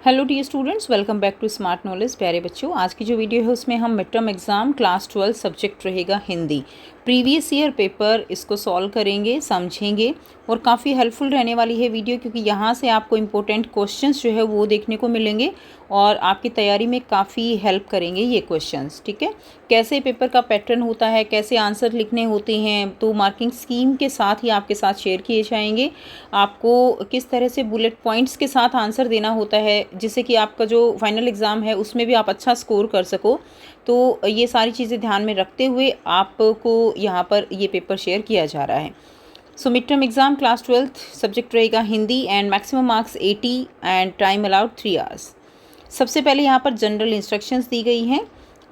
Hello dear students, welcome back to smart knowledge. प्यारे बच्चों, आज की जो वीडियो है उसमें हम mid term exam class 12 subject रहेगा हिंदी, प्रीवियस ईयर पेपर इसको सॉल्व करेंगे, समझेंगे और काफ़ी हेल्पफुल रहने वाली है वीडियो, क्योंकि यहाँ से आपको इम्पोर्टेंट क्वेश्चंस जो है वो देखने को मिलेंगे और आपकी तैयारी में काफ़ी हेल्प करेंगे ये क्वेश्चंस। ठीक है, कैसे पेपर का पैटर्न होता है, कैसे आंसर लिखने होते हैं, तो मार्किंग स्कीम के साथ ही आपके साथ शेयर किए जाएंगे। आपको किस तरह से बुलेट पॉइंट्स के साथ आंसर देना होता है जिससे कि आपका जो फाइनल एग्ज़ाम है उसमें भी आप अच्छा स्कोर कर सको। तो ये सारी चीज़ें ध्यान में रखते हुए आपको यहाँ पर ये पेपर शेयर किया जा रहा है। So mid term exam class 12 subject रहेगा Hindi and maximum marks 80 and time allowed 3 hours. सबसे पहले यहाँ पर जनरल इंस्ट्रक्शंस दी गई हैं,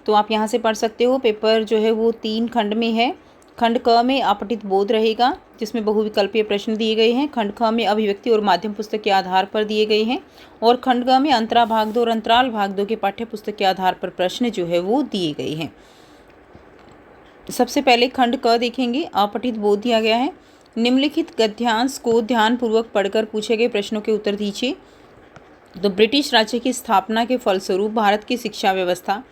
तो आप यहाँ से पढ़ सकते हो। पेपर जो है वो 3 खंड में है। खंड क में आपटित बोध रहेगा जिसमें बहुविकल्पीय प्रश्न दिए गए हैं। खंड ख में अभिव्यक्ति और माध्यम पुस्तक के आधार पर दिए गए हैं और खंड ग में अंतरा भाग 2 और अंतराल भाग 2 के पाठ्य पुस्तक के आधार पर प्रश्न जो है वो दिए गए हैं। सबसे पहले खंड क देखेंगे। अपठित बोध दिया गया है। निम्नलिखित गद्यांश को ध्यानपूर्वक पढ़कर पूछे गए प्रश्नों के उत्तर दीजिए। तो ब्रिटिश राज्य की स्थापना के फलस्वरूप भारत की शिक्षा व्यवस्था,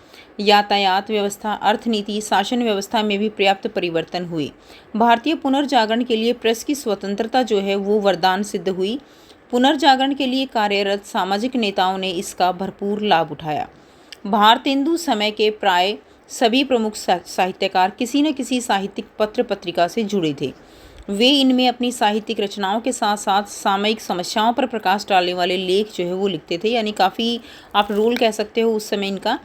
यातायात व्यवस्था, अर्थनीति, शासन व्यवस्था में भी पर्याप्त परिवर्तन हुए। भारतीय पुनर्जागरण के लिए प्रेस की स्वतंत्रता जो है वो वरदान सिद्ध हुई। पुनर्जागरण के लिए कार्यरत सामाजिक नेताओं ने इसका भरपूर लाभ उठाया। भारतेंदु समय के प्राय सभी प्रमुख साहित्यकार किसी न किसी साहित्यिक पत्र पत्रिका से जुड़े थे। वे इनमें अपनी साहित्यिक रचनाओं के साथ साथ सामयिक समस्याओं पर प्रकाश डालने वाले लेख जो है वो लिखते थे, यानी काफ़ी आप रोल कह सकते हो उस समय इनका।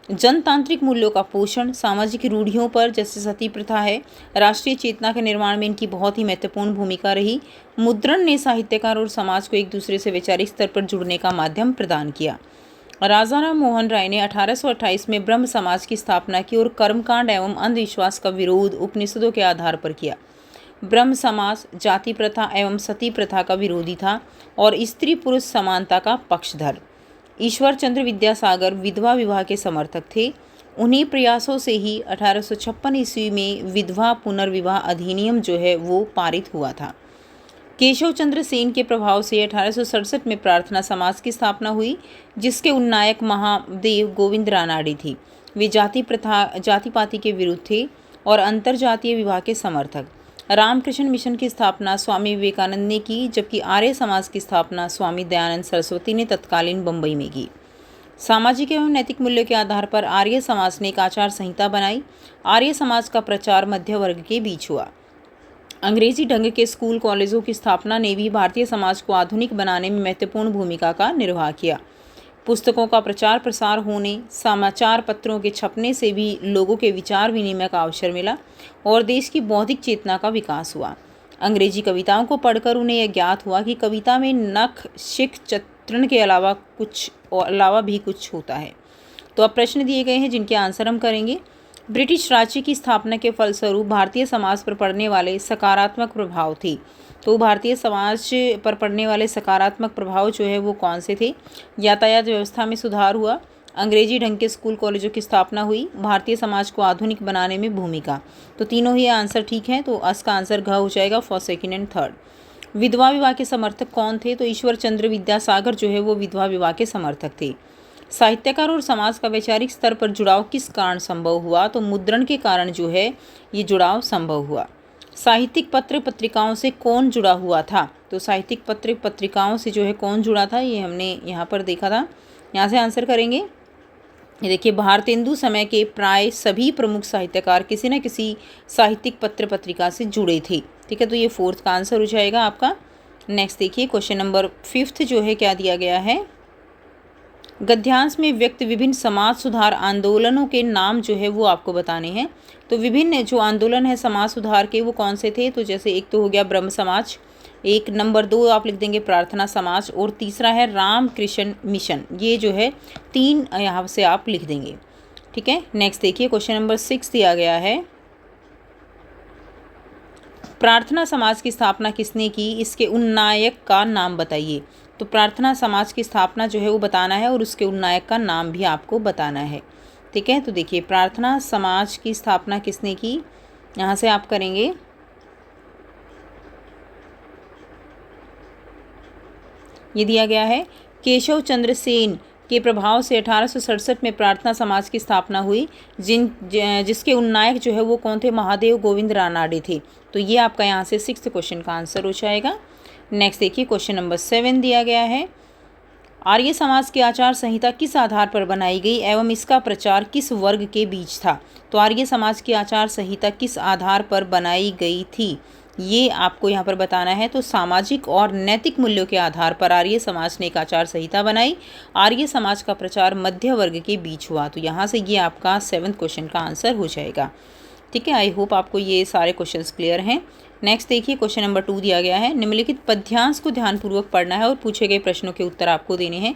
जनतांत्रिक मूल्यों का पोषण, सामाजिक रूढ़ियों पर जैसे सती प्रथा है, राष्ट्रीय चेतना के निर्माण में इनकी बहुत ही महत्वपूर्ण भूमिका रही। मुद्रण ने साहित्यकार और समाज को एक दूसरे से वैचारिक स्तर पर जुड़ने का माध्यम प्रदान किया। राजा राम मोहन राय ने 1828 में ब्रह्म समाज की स्थापना की और कर्मकांड एवं अंधविश्वास का विरोध उपनिषदों के आधार पर किया। ब्रह्म समाज जाति प्रथा एवं सती प्रथा का विरोधी था और स्त्री पुरुष समानता का पक्षधर। ईश्वर चंद्र विद्यासागर विधवा विवाह के समर्थक थे। उन्हीं प्रयासों से ही 1856 ईस्वी में विधवा पुनर्विवाह अधिनियम जो है वो पारित हुआ था। केशव चंद्र सेन के प्रभाव से 1867 में प्रार्थना समाज की स्थापना हुई, जिसके उन्नायक महादेव गोविंद रानाडे थे। वे जाति पाति के विरुद्ध थे और अंतरजातीय विवाह के समर्थक। रामकृष्ण मिशन की स्थापना स्वामी विवेकानंद ने की, जबकि आर्य समाज की स्थापना स्वामी दयानंद सरस्वती ने तत्कालीन बम्बई में की। सामाजिक एवं नैतिक मूल्यों के आधार पर आर्य समाज ने एक आचार संहिता बनाई। आर्य समाज का प्रचार मध्य वर्ग के बीच हुआ। अंग्रेजी ढंग के स्कूल कॉलेजों की स्थापना ने भी भारतीय समाज को आधुनिक बनाने में महत्वपूर्ण भूमिका का निर्वाह किया। पुस्तकों का प्रचार प्रसार होने, समाचार पत्रों के छपने से भी लोगों के विचार विनिमय का अवसर मिला और देश की बौद्धिक चेतना का विकास हुआ। अंग्रेजी कविताओं को पढ़कर उन्हें यह ज्ञात हुआ कि कविता में नख, शिख, चित्रण के अलावा भी कुछ होता है। तो अब प्रश्न दिए गए हैं जिनके आंसर हम करेंगे। ब्रिटिश राज्य की स्थापना के फलस्वरूप भारतीय समाज पर पड़ने वाले सकारात्मक प्रभाव थे। तो भारतीय समाज पर पड़ने वाले सकारात्मक प्रभाव जो है वो कौन से थे? यातायात व्यवस्था में सुधार हुआ, अंग्रेजी ढंग के स्कूल कॉलेजों की स्थापना हुई, भारतीय समाज को आधुनिक बनाने में भूमिका। तो तीनों ही आंसर ठीक हैं, तो इसका आंसर घ हो जाएगा, फर्स्ट, सेकेंड एंड थर्ड। विधवा विवाह के समर्थक कौन थे? तो ईश्वर चंद्र विद्यासागर जो है वो विधवा विवाह के समर्थक थे। साहित्यकार और समाज का वैचारिक स्तर पर जुड़ाव किस कारण संभव हुआ? तो मुद्रण के कारण जो है ये जुड़ाव संभव हुआ। साहित्यिक पत्र पत्रिकाओं से कौन जुड़ा हुआ था? तो साहित्यिक पत्र पत्रिकाओं से जो है कौन जुड़ा था, ये हमने यहाँ पर देखा था। यहाँ से आंसर करेंगे। ये देखिए, भारतेंदु समय के प्राय सभी प्रमुख साहित्यकार किसी न किसी साहित्यिक पत्र पत्रिका से जुड़े थे। ठीक है, तो ये फोर्थ का आंसर हो जाएगा आपका। नेक्स्ट देखिए, क्वेश्चन नंबर 5 जो है क्या दिया गया है। गद्यांश में व्यक्त विभिन्न समाज सुधार आंदोलनों के नाम जो है वो आपको बताने हैं। तो विभिन्न जो आंदोलन है समाज सुधार के वो कौन से थे? तो जैसे एक तो हो गया ब्रह्म समाज, एक नंबर 2 आप लिख देंगे प्रार्थना समाज, और तीसरा है रामकृष्ण मिशन। ये जो है 3 यहाँ से आप लिख देंगे। ठीक है, नेक्स्ट देखिए, क्वेश्चन नंबर 6 दिया गया है। प्रार्थना समाज की स्थापना किसने की? इसके उन्नायक का नाम बताइए। तो प्रार्थना समाज की स्थापना जो है वो बताना है और उसके उन्नायक का नाम भी आपको बताना है। ठीक है, तो देखिए, प्रार्थना समाज की स्थापना किसने की? यहाँ से आप करेंगे। ये दिया गया है केशव चंद्र सेन के प्रभाव से 1867 में प्रार्थना समाज की स्थापना हुई, जिसके उन्नायक जो है वो कौन थे? महादेव गोविंद रानाडे थे। तो ये आपका यहाँ से 6th क्वेश्चन का आंसर हो जाएगा। नेक्स्ट देखिए क्वेश्चन नंबर 7 दिया गया है, आर्य समाज की आचार संहिता किस आधार पर बनाई गई एवं इसका प्रचार किस वर्ग के बीच था? तो आर्य समाज की आचार संहिता किस आधार पर बनाई गई थी, ये आपको यहाँ पर बताना है। तो सामाजिक और नैतिक मूल्यों के आधार पर आर्य समाज ने एक आचार संहिता बनाई। आर्य समाज का प्रचार मध्य वर्ग के बीच हुआ। तो यहाँ से ये आपका 7th क्वेश्चन का आंसर हो जाएगा। ठीक है, आई होप आपको ये सारे क्वेश्चंस क्लियर हैं। नेक्स्ट देखिए क्वेश्चन नंबर 2 दिया गया है, निम्नलिखित पद्यांश को ध्यानपूर्वक पढ़ना है और पूछे गए प्रश्नों के उत्तर आपको देने हैं।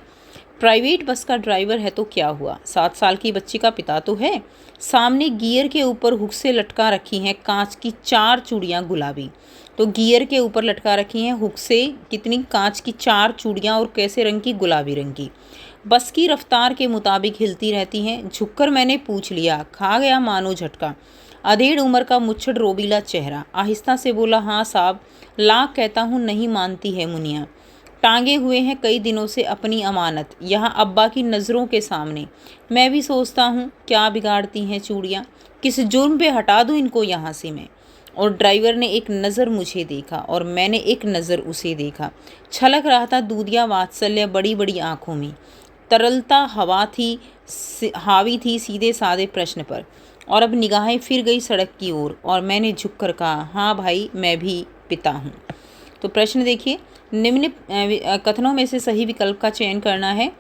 प्राइवेट बस का ड्राइवर है तो क्या हुआ? 7 साल की बच्ची का पिता तो है। सामने गियर के ऊपर हुक से लटका रखी हैं कांच की 4 चूड़ियाँ गुलाबी। तो गियर के ऊपर लटका रखी हैं हुक से कितनी? कांच की 4 चूड़ियाँ, और कैसे रंग की? गुलाबी रंग की। बस की रफ्तार के मुताबिक हिलती रहती हैं। झुककर मैंने पूछ लिया, खा गया मानो झटका। अधेड़ उम्र का मुच्छड़ रोबीला चेहरा, आहिस्ता से बोला, हाँ साहब, लाख कहता हूँ नहीं मानती है मुनिया। टांगे हुए हैं कई दिनों से अपनी अमानत, यहाँ अब्बा की नज़रों के सामने। मैं भी सोचता हूँ क्या बिगाड़ती हैं चूड़ियाँ, किस जुर्म पे हटा दूँ इनको यहाँ से मैं। और ड्राइवर ने एक नज़र मुझे देखा और मैंने एक नज़र उसे देखा। छलक रहा था दूधिया वात्सल्य बड़ी बड़ी आँखों में। तरलता हवा थी, हावी थी सीधे साधे प्रश्न पर। और अब निगाहें फिर गई सड़क की ओर और मैंने झुककर कहा, हाँ भाई मैं भी पिता हूँ। तो प्रश्न देखिए, निम्न कथनों में से सही विकल्प का चयन करना है।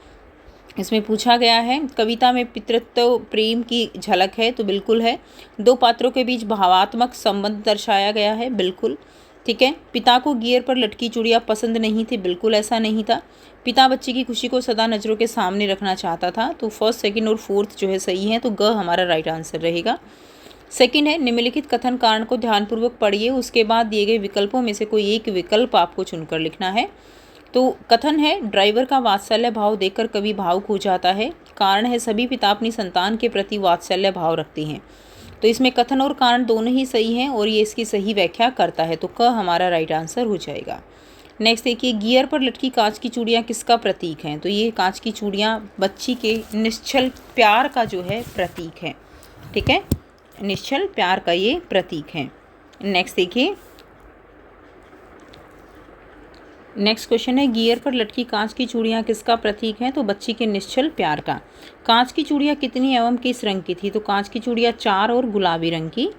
इसमें पूछा गया है कविता में पितृत्व प्रेम की झलक है, तो बिल्कुल है। 2 पात्रों के बीच भावात्मक संबंध दर्शाया गया है, बिल्कुल ठीक है। पिता को गियर पर लटकी चूड़ियाँ पसंद नहीं थी, बिल्कुल ऐसा नहीं था। पिता बच्चे की खुशी को सदा नज़रों के सामने रखना चाहता था। तो 1st, 2nd और 4th जो है सही है, तो ग हमारा राइट आंसर रहेगा। सेकंड है, निम्नलिखित कथन कारण को ध्यानपूर्वक पढ़िए, उसके बाद दिए गए विकल्पों में से कोई एक विकल्प आपको चुनकर लिखना है। तो कथन है, ड्राइवर का वात्सल्य भाव देखकर कवि भावुक हो जाता है। कारण है, सभी पिता अपनी संतान के प्रति वात्सल्य भाव रखते हैं। तो इसमें कथन और कारण दोनों ही सही हैं और ये इसकी सही व्याख्या करता है। तो क हमारा राइट आंसर हो जाएगा। नेक्स्ट देखिए, गियर पर लटकी कांच की चूड़ियाँ किसका प्रतीक हैं? तो ये कांच की चूड़ियाँ बच्ची के निश्चल प्यार का जो है प्रतीक है। ठीक है, निश्चल प्यार का ये प्रतीक है। नेक्स्ट देखिए, नेक्स्ट क्वेश्चन है, गियर पर लटकी कांच की चूड़ियाँ किसका प्रतीक हैं? तो बच्ची के निश्चल प्यार का। कांच की चूड़ियाँ कितनी एवं किस रंग की थी? तो कांच की चूड़ियाँ 4 और गुलाबी रंग की।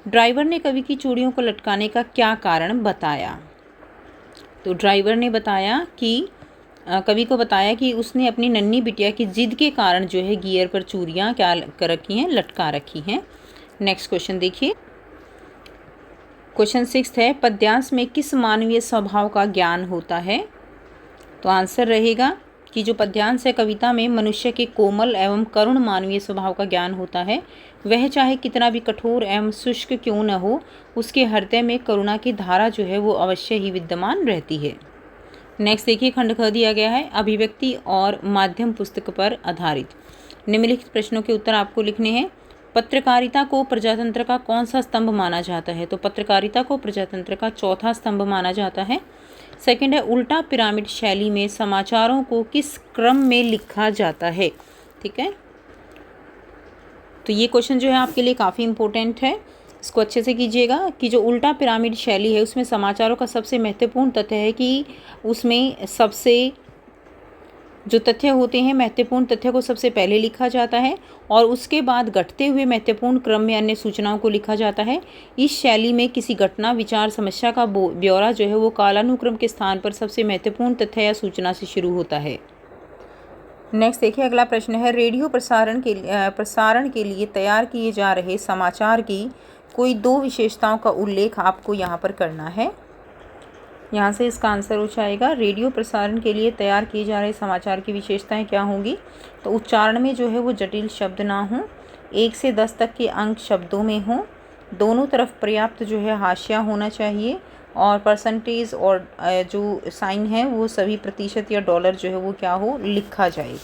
ड्राइवर ने कवि की चूड़ियों को लटकाने का क्या कारण बताया? तो ड्राइवर ने बताया कि कवि को बताया कि उसने अपनी नन्ही बिटिया की जिद के कारण जो है गियर पर चूड़ियाँ क्या कर रखी हैं? लटका रखी हैं। नेक्स्ट क्वेश्चन देखिए, क्वेश्चन 6 है, पद्यांश में किस मानवीय स्वभाव का ज्ञान होता है? तो आंसर रहेगा कि जो पद्यांश है कविता में मनुष्य के कोमल एवं करुण मानवीय स्वभाव का ज्ञान होता है। वह चाहे कितना भी कठोर एवं शुष्क क्यों न हो, उसके हृदय में करुणा की धारा जो है वो अवश्य ही विद्यमान रहती है। नेक्स्ट देखिए, खंड ख दिया गया है, अभिव्यक्ति और माध्यम पुस्तक पर आधारित। निम्नलिखित प्रश्नों के उत्तर आपको लिखने हैं। पत्रकारिता को प्रजातंत्र का कौन सा स्तंभ माना जाता है? तो पत्रकारिता को प्रजातंत्र का चौथा स्तंभ माना जाता है। सेकंड है, उल्टा पिरामिड शैली में समाचारों को किस क्रम में लिखा जाता है? ठीक है, तो ये क्वेश्चन जो है आपके लिए काफ़ी इंपॉर्टेंट है, इसको अच्छे से कीजिएगा कि जो उल्टा पिरामिड शैली है उसमें समाचारों का सबसे महत्वपूर्ण तथ्य है कि उसमें सबसे जो तथ्य होते हैं महत्वपूर्ण तथ्य को सबसे पहले लिखा जाता है और उसके बाद घटते हुए महत्वपूर्ण क्रम में अन्य सूचनाओं को लिखा जाता है। इस शैली में किसी घटना, विचार, समस्या का ब्यौरा जो है वो कालानुक्रम के स्थान पर सबसे महत्वपूर्ण तथ्य या सूचना से शुरू होता है। नेक्स्ट देखिए, अगला प्रश्न है, रेडियो प्रसारण के लिए तैयार किए जा रहे समाचार की कोई 2 विशेषताओं का उल्लेख आपको यहाँ पर करना है। यहाँ से इसका आंसर हो जाएगा, रेडियो प्रसारण के लिए तैयार किए जा रहे समाचार की विशेषताएं क्या होंगी? तो उच्चारण में जो है वो जटिल शब्द ना हों, 1 से 10 तक के अंक शब्दों में हों, दोनों तरफ पर्याप्त जो है हाशिया होना चाहिए और परसेंटेज और जो साइन है वो सभी प्रतिशत या डॉलर जो है वो क्या हो, लिखा जाए।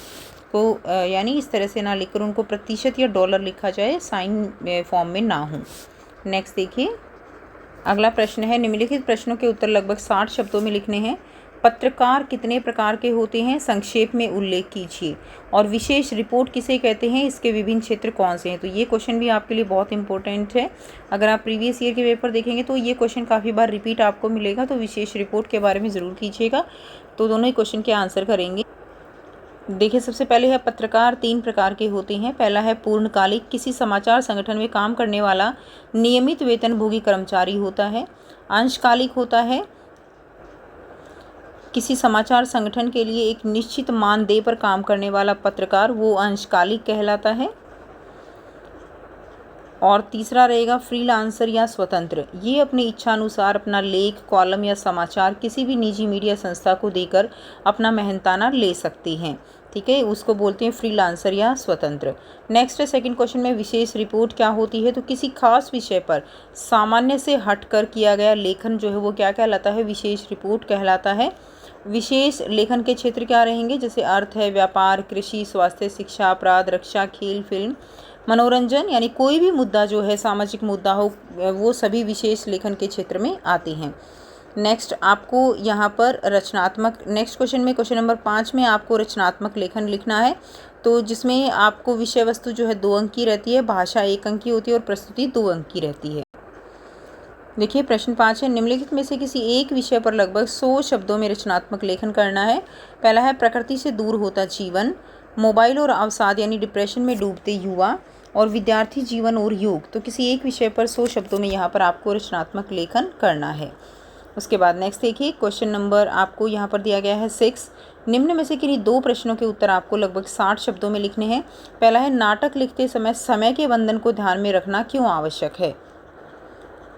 तो यानी इस तरह से ना लिखकर उनको प्रतिशत या डॉलर लिखा जाए, साइन फॉर्म में ना हो। नेक्स्ट देखिए, अगला प्रश्न है, निम्नलिखित प्रश्नों के उत्तर लगभग 60 शब्दों में लिखने हैं। पत्रकार कितने प्रकार के होते हैं, संक्षेप में उल्लेख कीजिए। और विशेष रिपोर्ट किसे कहते हैं, इसके विभिन्न क्षेत्र कौन से हैं। तो ये क्वेश्चन भी आपके लिए बहुत इंपॉर्टेंट है। अगर आप प्रीवियस ईयर के पेपर देखेंगे तो ये क्वेश्चन काफ़ी बार रिपीट आपको मिलेगा, तो विशेष रिपोर्ट के बारे में ज़रूर कीजिएगा। तो दोनों ही क्वेश्चन के आंसर करेंगे। देखिए, सबसे पहले है पत्रकार 3 प्रकार के होते हैं। पहला है पूर्णकालिक, किसी समाचार संगठन में काम करने वाला नियमित वेतनभोगी कर्मचारी होता है। अंशकालिक होता है, किसी समाचार संगठन के लिए एक निश्चित मानदेय पर काम करने वाला पत्रकार, वो अंशकालिक कहलाता है। और तीसरा रहेगा फ्रीलांसर या स्वतंत्र, ये अपनी इच्छानुसार अपना लेख, कॉलम या समाचार किसी भी निजी मीडिया संस्था को देकर अपना मेहनताना ले सकते हैं। ठीक है, उसको बोलते हैं फ्रीलांसर या स्वतंत्र। नेक्स्ट है सेकंड क्वेश्चन में विशेष रिपोर्ट क्या होती है। तो किसी खास विषय पर सामान्य से हटकर किया गया लेखन जो है वो क्या कहलाता है, विशेष रिपोर्ट कहलाता है। विशेष लेखन के क्षेत्र क्या रहेंगे, जैसे अर्थ है, व्यापार, कृषि, स्वास्थ्य, शिक्षा, अपराध, रक्षा, खेल, फिल्म, मनोरंजन, यानी कोई भी मुद्दा जो है सामाजिक मुद्दा हो, वो सभी विशेष लेखन के क्षेत्र में आते हैं। नेक्स्ट आपको यहाँ पर रचनात्मक, नेक्स्ट क्वेश्चन में क्वेश्चन नंबर 5 में आपको रचनात्मक लेखन लिखना है। तो जिसमें आपको विषय वस्तु जो है 2 अंक की रहती है, भाषा 1 अंक की होती है और प्रस्तुति 2 अंक की रहती है। देखिए प्रश्न 5 है, निम्नलिखित में से किसी एक विषय पर लगभग 100 शब्दों में रचनात्मक लेखन करना है। पहला है प्रकृति से दूर होता जीवन, मोबाइल और अवसाद यानी डिप्रेशन में डूबते युवा, और विद्यार्थी जीवन और योग। तो किसी एक विषय पर 100 शब्दों में यहाँ पर आपको रचनात्मक लेखन करना है। उसके बाद नेक्स्ट देखिए, क्वेश्चन नंबर आपको यहाँ पर दिया गया है 6। निम्न में से किन्हीं 2 प्रश्नों के उत्तर आपको लगभग 60 शब्दों में लिखने हैं। पहला है, नाटक लिखते समय समय के बंधन को ध्यान में रखना क्यों आवश्यक है।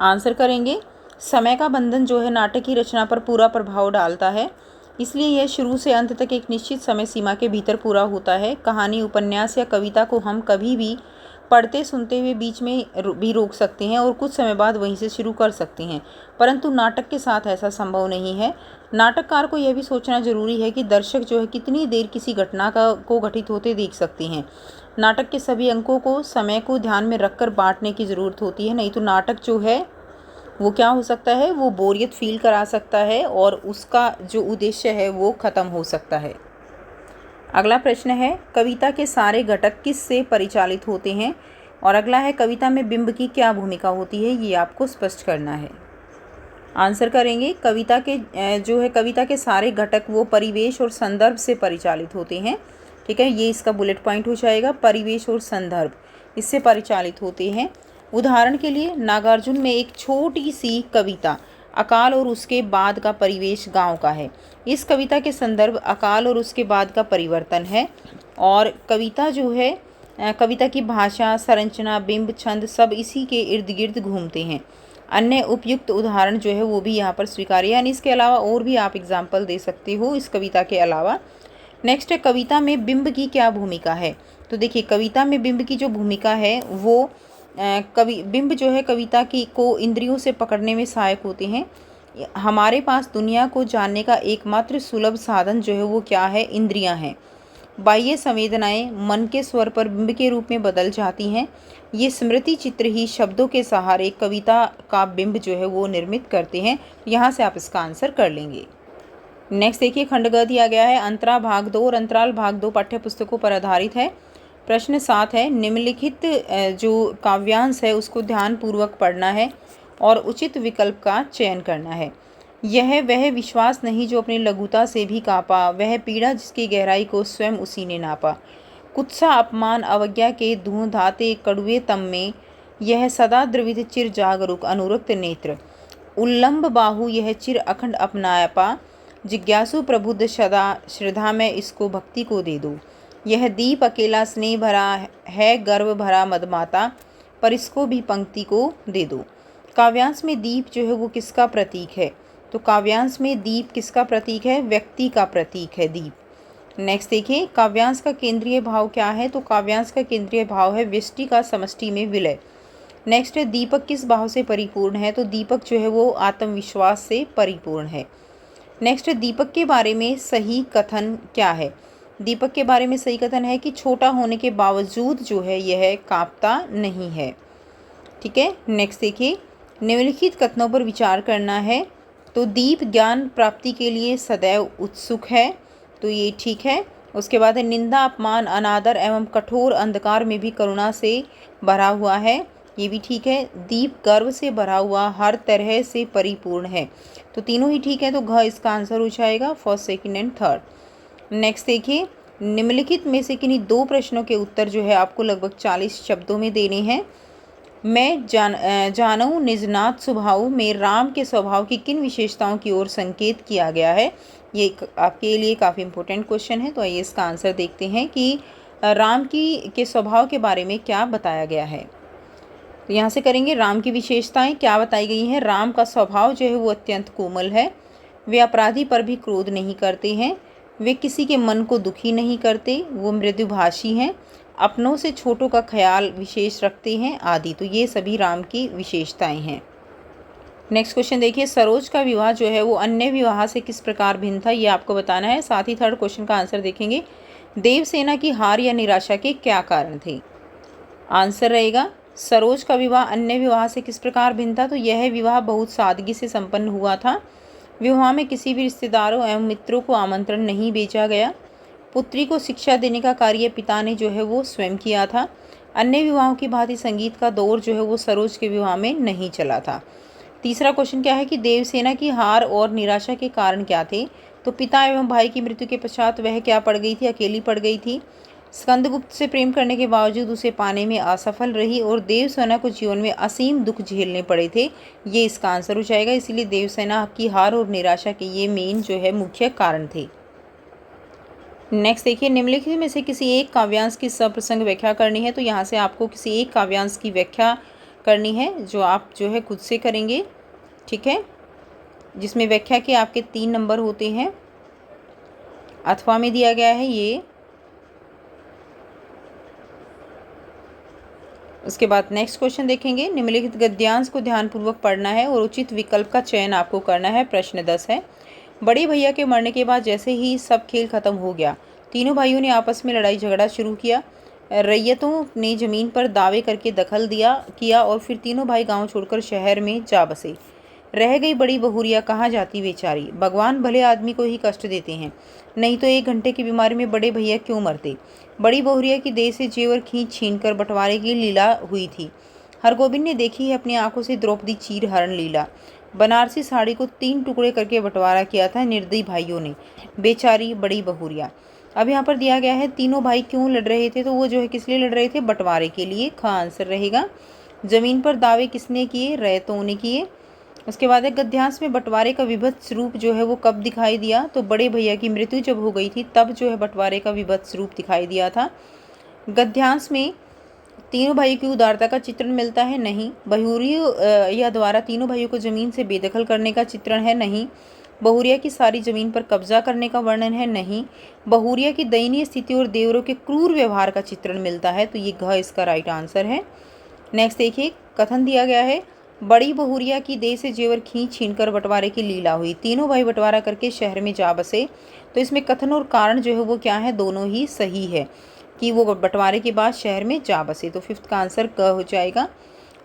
आंसर करेंगे, समय का बंधन जो है नाटक की रचना पर पूरा प्रभाव डालता है, इसलिए यह शुरू से अंत तक एक निश्चित समय सीमा के भीतर पूरा होता है। कहानी, उपन्यास या कविता को हम कभी भी पढ़ते सुनते हुए बीच में भी रोक सकते हैं और कुछ समय बाद वहीं से शुरू कर सकते हैं, परंतु नाटक के साथ ऐसा संभव नहीं है। नाटककार को यह भी सोचना जरूरी है कि दर्शक जो है कितनी देर किसी घटना को घटित होते देख सकते हैं। नाटक के सभी अंकों को समय को ध्यान में रखकर बांटने की ज़रूरत होती है, नहीं तो नाटक जो है वो क्या हो सकता है, वो बोरियत फील करा सकता है और उसका जो उद्देश्य है वो ख़त्म हो सकता है। अगला प्रश्न है, कविता के सारे घटक किस से परिचालित होते हैं। और अगला है, कविता में बिंब की क्या भूमिका होती है, ये आपको स्पष्ट करना है। आंसर करेंगे, कविता के सारे घटक वो परिवेश और संदर्भ से परिचालित होते हैं। ठीक है, ये इसका बुलेट पॉइंट हो जाएगा, परिवेश और संदर्भ इससे परिचालित होते हैं। उदाहरण के लिए नागार्जुन में एक छोटी सी कविता अकाल और उसके बाद का परिवेश गांव का है। इस कविता के संदर्भ अकाल और उसके बाद का परिवर्तन है, और कविता जो है कविता की भाषा, संरचना, बिंब, छंद सब इसी के इर्द गिर्द घूमते हैं। अन्य उपयुक्त उदाहरण जो है वो भी यहाँ पर स्वीकार्य, यानी इसके अलावा और भी आप एग्जाम्पल दे सकते हो इस कविता के अलावा। नेक्स्ट है, कविता में बिंब की क्या भूमिका है। तो देखिए, कविता में बिंब की जो भूमिका है वो बिंब जो है कविता की को इंद्रियों से पकड़ने में सहायक होते हैं। हमारे पास दुनिया को जानने का एकमात्र सुलभ साधन जो है वो क्या है, इंद्रियां हैं। बाह्य संवेदनाएं मन के स्वर पर बिंब के रूप में बदल जाती हैं। ये स्मृति चित्र ही शब्दों के सहारे कविता का बिंब जो है वो निर्मित करते हैं। यहाँ से आप इसका आंसर कर लेंगे। नेक्स्ट देखिए, खंड ग दिया गया है, अंतरा भाग 2 और अंतराल भाग 2 पाठ्य पुस्तकों पर आधारित है। प्रश्न 7 है, निम्नलिखित जो काव्यांश है उसको ध्यानपूर्वक पढ़ना है और उचित विकल्प का चयन करना है। यह वह विश्वास नहीं जो अपनी लघुता से भी काँपा, वह पीड़ा जिसकी गहराई को स्वयं उसी ने नापा। कुत्सा अपमान अवज्ञा के धुआं धाते कड़ुए तम में, यह सदा द्रवित चिर जागरूक अनुरक्त नेत्र। उल्लंब बाहु यह चिर अखंड अपनापा, जिज्ञासु प्रबुद्ध सदा श्रद्धा में इसको भक्ति को दे दो। यह दीप अकेला स्नेह भरा है गर्व भरा मदमाता, पर इसको भी पंक्ति को दे दो। काव्यांश में दीप जो है वो किसका प्रतीक है। तो काव्यांश में दीप किसका प्रतीक है, व्यक्ति का प्रतीक है दीप। नेक्स्ट देखिए, काव्यांश का केंद्रीय भाव क्या है। तो काव्यांश का केंद्रीय भाव है व्यष्टि का समष्टि में विलय। नेक्स्ट है, दीपक किस भाव से परिपूर्ण है। तो दीपक जो है वो आत्मविश्वास से परिपूर्ण है। नेक्स्ट है, दीपक के बारे में सही कथन क्या है। दीपक के बारे में सही कथन है कि छोटा होने के बावजूद जो है यह कांपता नहीं है। ठीक है, नेक्स्ट देखिए, निम्नलिखित कथनों पर विचार करना है तो दीप ज्ञान प्राप्ति के लिए सदैव उत्सुक है, तो ये ठीक है। उसके बाद है निंदा, अपमान, अनादर एवं कठोर अंधकार में भी करुणा से भरा हुआ है, ये भी ठीक है। दीप गर्व से भरा हुआ, हर तरह से परिपूर्ण है, तो तीनों ही ठीक है। तो घ इसका आंसर हो जाएगा first, second and third. Next देखिए, निम्नलिखित में से किन्हीं दो प्रश्नों के उत्तर जो है आपको लगभग 40 शब्दों में देने हैं। मैं जानूं निजनाथ स्वभाव में राम के स्वभाव की किन विशेषताओं की ओर संकेत किया गया है। ये आपके लिए काफ़ी इंपॉर्टेंट क्वेश्चन है, तो आइए इसका आंसर देखते हैं कि राम के स्वभाव के बारे में क्या बताया गया है। तो यहाँ से करेंगे, राम की विशेषताएं क्या बताई गई हैं। राम का स्वभाव जो है वो अत्यंत कोमल है, वे अपराधी पर भी क्रोध नहीं करते हैं, वे किसी के मन को दुखी नहीं करते, वो मृदुभाषी हैं, अपनों से छोटों का ख्याल विशेष रखते हैं आदि। तो ये सभी राम की विशेषताएं हैं। नेक्स्ट क्वेश्चन देखिए, सरोज का विवाह जो है वो अन्य विवाह से किस प्रकार भिन्न था, ये आपको बताना है। साथ ही थर्ड क्वेश्चन का आंसर देखेंगे, देवसेना की हार या निराशा के क्या कारण थे। आंसर रहेगा, सरोज का विवाह अन्य विवाह से किस प्रकार भिन्न था, तो यह विवाह बहुत सादगी से संपन्न हुआ था। विवाह में किसी भी रिश्तेदारों एवं मित्रों को आमंत्रण नहीं भेजा गया। पुत्री को शिक्षा देने का कार्य पिता ने जो है वो स्वयं किया था। अन्य विवाहों की भांति संगीत का दौर जो है वो सरोज के विवाह में नहीं चला था। तीसरा क्वेश्चन क्या है कि देवसेना की हार और निराशा के कारण क्या थे, तो पिता एवं भाई की मृत्यु के पश्चात वह क्या पड़ गई थी, अकेली पड़ गई थी। स्कंदगुप्त से प्रेम करने के बावजूद उसे पाने में असफल रही और देवसेना को जीवन में असीम दुख झेलने पड़े थे, ये इसका आंसर हो जाएगा। इसीलिए देवसेना की हार और निराशा के ये मेन जो है मुख्य कारण थे। नेक्स्ट देखिए, निम्नलिखित में से किसी एक काव्यांश की सप्रसंग व्याख्या करनी है। तो यहाँ से आपको किसी एक काव्यांश की व्याख्या करनी है, जो आप जो है खुद से करेंगे, ठीक है, जिसमें व्याख्या के आपके 3 नंबर होते हैं। अथवा में दिया गया है ये। उसके बाद नेक्स्ट क्वेश्चन देखेंगे, निम्नलिखित गद्यांश को ध्यानपूर्वक पढ़ना है और उचित विकल्प का चयन आपको करना है। प्रश्न 10 है, बड़े भैया के मरने के बाद जैसे ही सब खेल खत्म हो गया, तीनों भाइयों ने आपस में लड़ाई झगड़ा शुरू किया। रैयतों ने जमीन पर दावे करके दखल किया और फिर तीनों भाई गांव छोड़कर शहर में जा बसे। रह गई बड़ी बहुरिया, कहाँ जाती बेचारी। भगवान भले आदमी को ही कष्ट देते हैं, नहीं तो 1 घंटे की बीमारी में बड़े भैया क्यों मरते। बड़ी बहुरिया की देह से जेवर खींच छीन कर बंटवारे की लीला हुई थी। हरगोविंद ने देखी है अपनी आंखों से द्रौपदी चीर हरण लीला। बनारसी साड़ी को 3 टुकड़े करके बंटवारा किया था निर्दयी भाइयों ने, बेचारी बड़ी बहुरिया। अब यहाँ पर दिया गया है तीनों भाई क्यों लड़ रहे थे, तो वो जो है किस लिए लड़ रहे थे, बंटवारे के लिए। ख आंसर रहेगा। जमीन पर दावे किसने किए, रैयतों ने किए। उसके बाद है, गद्यांश में बंटवारे का विभत्स रूप जो है वो कब दिखाई दिया, तो बड़े भैया की मृत्यु जब हो गई थी तब जो है बंटवारे का विभत्स रूप दिखाई दिया था। गद्यांश में तीनों भाइयों की उदारता का चित्रण मिलता है, नहीं। बहुरिया या द्वारा तीनों भाइयों को जमीन से बेदखल करने का चित्रण है, नहीं। बहुरिया की सारी जमीन पर कब्जा करने का वर्णन है, नहीं। बहुरिया की दयनीय स्थिति और देवरों के क्रूर व्यवहार का चित्रण मिलता है, तो ये घ इसका राइट आंसर है। नेक्स्ट देखिए, कथन दिया गया है, बड़ी बहुरिया की देह से जेवर खींच छीनकर बंटवारे की लीला हुई, तीनों भाई बंटवारा करके शहर में जा बसे। तो इसमें कथन और कारण जो है वो क्या है, दोनों ही सही है कि वो बंटवारे के बाद शहर में जा बसे। तो 5th का आंसर क हो जाएगा।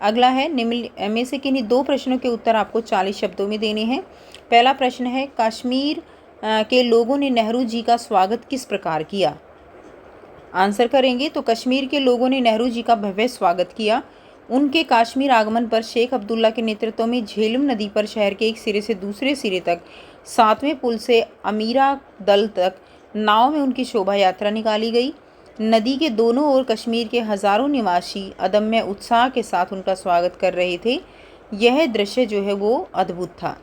अगला है, निम्न में से किन्हीं 2 प्रश्नों के उत्तर आपको 40 शब्दों में देने हैं। पहला प्रश्न है, कश्मीर के लोगों ने नेहरू जी का स्वागत किस प्रकार किया। आंसर करेंगे, तो कश्मीर के लोगों ने नेहरू जी का भव्य स्वागत किया। उनके कश्मीर आगमन पर शेख अब्दुल्ला के नेतृत्व में झेलम नदी पर शहर के एक सिरे से दूसरे सिरे तक 7वें पुल से अमीरा दल तक नाव में उनकी शोभा यात्रा निकाली गई। नदी के दोनों ओर कश्मीर के हजारों निवासी अदम्य उत्साह के साथ उनका स्वागत कर रहे थे। यह दृश्य जो है वो अद्भुत था।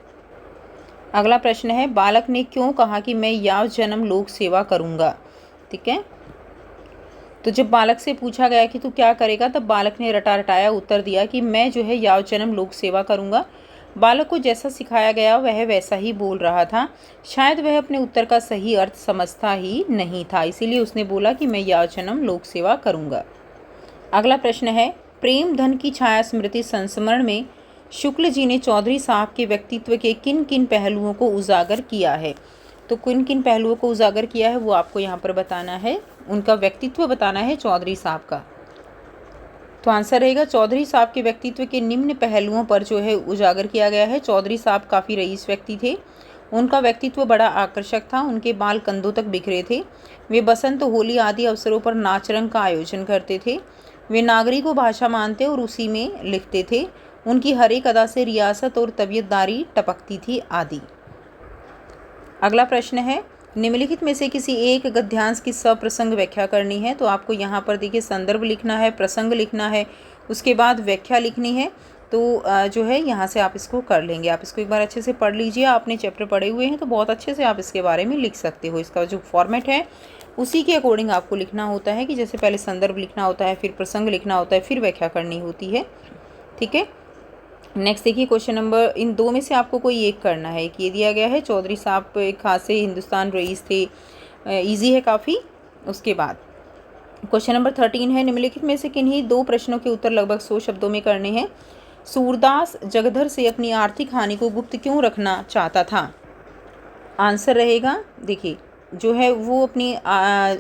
अगला प्रश्न है, बालक ने क्यों कहा कि मैं याव जन्म लोक सेवा करूंगा। ठीक है, तो जब बालक से पूछा गया कि तू क्या करेगा, तब बालक ने रटा रटाया उत्तर दिया कि मैं जो है याव जन्म लोक सेवा करूंगा। बालक को जैसा सिखाया गया वह वैसा ही बोल रहा था। शायद वह अपने उत्तर का सही अर्थ समझता ही नहीं था, इसीलिए उसने बोला कि मैं याव जन्म लोक सेवा करूंगा। अगला प्रश्न है, प्रेम धन की छाया स्मृति संस्मरण में शुक्ल जी ने चौधरी साहब के व्यक्तित्व के किन किन पहलुओं को उजागर किया है। तो किन किन पहलुओं को उजागर किया है वो आपको यहाँ पर बताना है, उनका व्यक्तित्व बताना है चौधरी साहब का। तो आंसर रहेगा चौधरी साहब के व्यक्तित्व के निम्न पहलुओं पर जो है उजागर किया गया है। चौधरी साहब काफ़ी रईस व्यक्ति थे। उनका व्यक्तित्व बड़ा आकर्षक था। उनके बाल कंधों तक बिखरे थे। वे बसंत, होली आदि अवसरों पर नाच रंग का आयोजन करते थे। वे नागरी को भाषा मानते और उसी में लिखते थे। उनकी हर एक अदा से रियासत और तबीयतदारी टपकती थी आदि। अगला प्रश्न है, निम्नलिखित में से किसी एक गद्यांश की सप्रसंग व्याख्या करनी है। तो आपको यहाँ पर देखिए संदर्भ लिखना है, प्रसंग लिखना है, उसके बाद व्याख्या लिखनी है। तो जो है यहाँ से आप इसको कर लेंगे। आप इसको एक बार अच्छे से पढ़ लीजिए। आपने चैप्टर पढ़े हुए हैं तो बहुत अच्छे से आप इसके बारे में लिख सकते हो। इसका जो फॉर्मेट है उसी के अकॉर्डिंग आपको लिखना होता है कि जैसे पहले संदर्भ लिखना होता है, फिर प्रसंग लिखना होता है, फिर व्याख्या करनी होती है। ठीक है। नेक्स्ट देखिए क्वेश्चन नंबर, इन दो में से आपको कोई एक करना है। कि ये दिया गया है चौधरी साहब एक खासे हिंदुस्तान रईस थे। इजी है काफ़ी। उसके बाद क्वेश्चन नंबर 13 है, निम्नलिखित में से किन्हीं दो प्रश्नों के उत्तर लगभग 100 शब्दों में करने हैं। सूरदास जगधर से अपनी आर्थिक हानि को गुप्त क्यों रखना चाहता था? आंसर रहेगा, देखिए जो है वो अपनी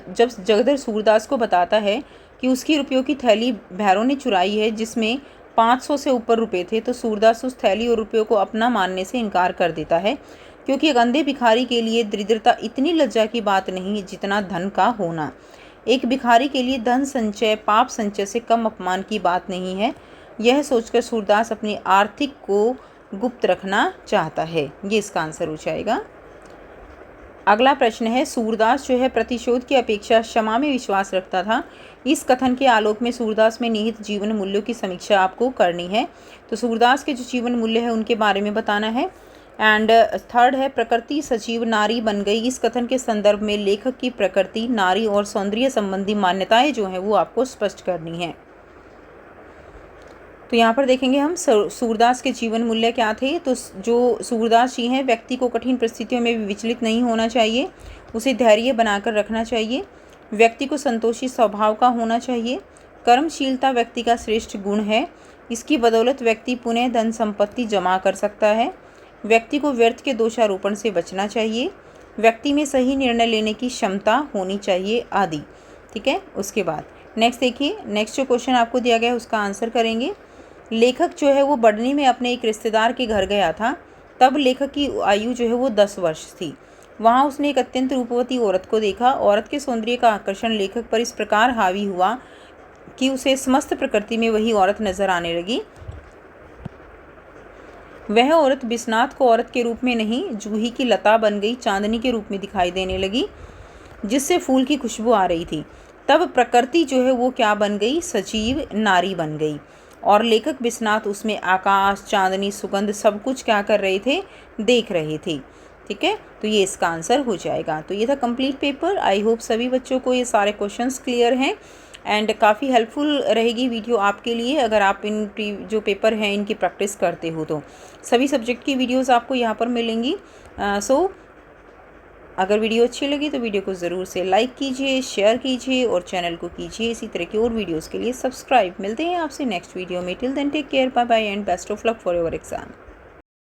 जब जगधर सूरदास को बताता है कि उसकी रुपयों की थैली भैरों ने चुराई है जिसमें 500 से ऊपर रुपए थे, तो सूरदास उस थैली और रुपयों को अपना मानने से इनकार कर देता है, क्योंकि एक अंधे भिखारी के लिए दरिद्रता इतनी लज्जा की बात नहीं जितना धन का होना। एक भिखारी के लिए धन संचय पाप संचय से कम अपमान की बात नहीं है। यह सोचकर सूरदास अपनी आर्थिक को गुप्त रखना चाहता है। ये इसका आंसर हो जाएगा। अगला प्रश्न है, सूरदास जो है प्रतिशोध की अपेक्षा क्षमा में विश्वास रखता था। इस कथन के आलोक में सूरदास में निहित जीवन मूल्यों की समीक्षा आपको करनी है। तो सूरदास के जो जीवन मूल्य है उनके बारे में बताना है। एंड थर्ड है, प्रकृति सजीव नारी बन गई। इस कथन के संदर्भ में लेखक की प्रकृति, नारी और सौंदर्य संबंधी मान्यताएं जो हैं वो आपको स्पष्ट करनी है। तो यहाँ पर देखेंगे हम सूरदास के जीवन मूल्य क्या थे। तो जो सूरदास जी हैं, व्यक्ति को कठिन परिस्थितियों में भी विचलित नहीं होना चाहिए, उसे धैर्य बनाकर रखना चाहिए, व्यक्ति को संतोषी स्वभाव का होना चाहिए, कर्मशीलता व्यक्ति का श्रेष्ठ गुण है, इसकी बदौलत व्यक्ति पुनः धन संपत्ति जमा कर सकता है, व्यक्ति को व्यर्थ के दोषारोपण से बचना चाहिए, व्यक्ति में सही निर्णय लेने की क्षमता होनी चाहिए आदि। ठीक है। उसके बाद नेक्स्ट देखिए, नेक्स्ट जो क्वेश्चन आपको दिया गया है उसका आंसर करेंगे। लेखक जो है वो बढ़नी में अपने एक रिश्तेदार के घर गया था। तब लेखक की आयु जो है वो 10 वर्ष थी। वहाँ उसने एक अत्यंत रूपवती औरत को देखा। औरत के सौंदर्य का आकर्षण लेखक पर इस प्रकार हावी हुआ कि उसे समस्त प्रकृति में वही औरत नजर आने लगी। वह औरत बिस्नात को औरत के रूप में नहीं, जूही की लता बन गई, चांदनी के रूप में दिखाई देने लगी, जिससे फूल की खुशबू आ रही थी। तब प्रकृति जो है वो क्या बन गई? सजीव नारी बन गई। और लेखक बिस्नात उसमें आकाश, चांदनी, सुगंध सब कुछ क्या कर रहे थे? देख रहे थे। ठीक है। तो ये इसका आंसर हो जाएगा। तो ये था कंप्लीट पेपर। आई होप सभी बच्चों को ये सारे क्वेश्चंस क्लियर हैं एंड काफ़ी हेल्पफुल रहेगी वीडियो आपके लिए अगर आप इन जो पेपर हैं इनकी प्रैक्टिस करते हो। तो सभी सब्जेक्ट की वीडियोस आपको यहाँ पर मिलेंगी। अगर वीडियो अच्छी लगी तो वीडियो को ज़रूर से लाइक कीजिए, शेयर कीजिए और चैनल को कीजिए इसी तरह की और वीडियोस के लिए सब्सक्राइब। मिलते हैं आपसे नेक्स्ट वीडियो में। Till then take care, bye bye and best of luck for your exam.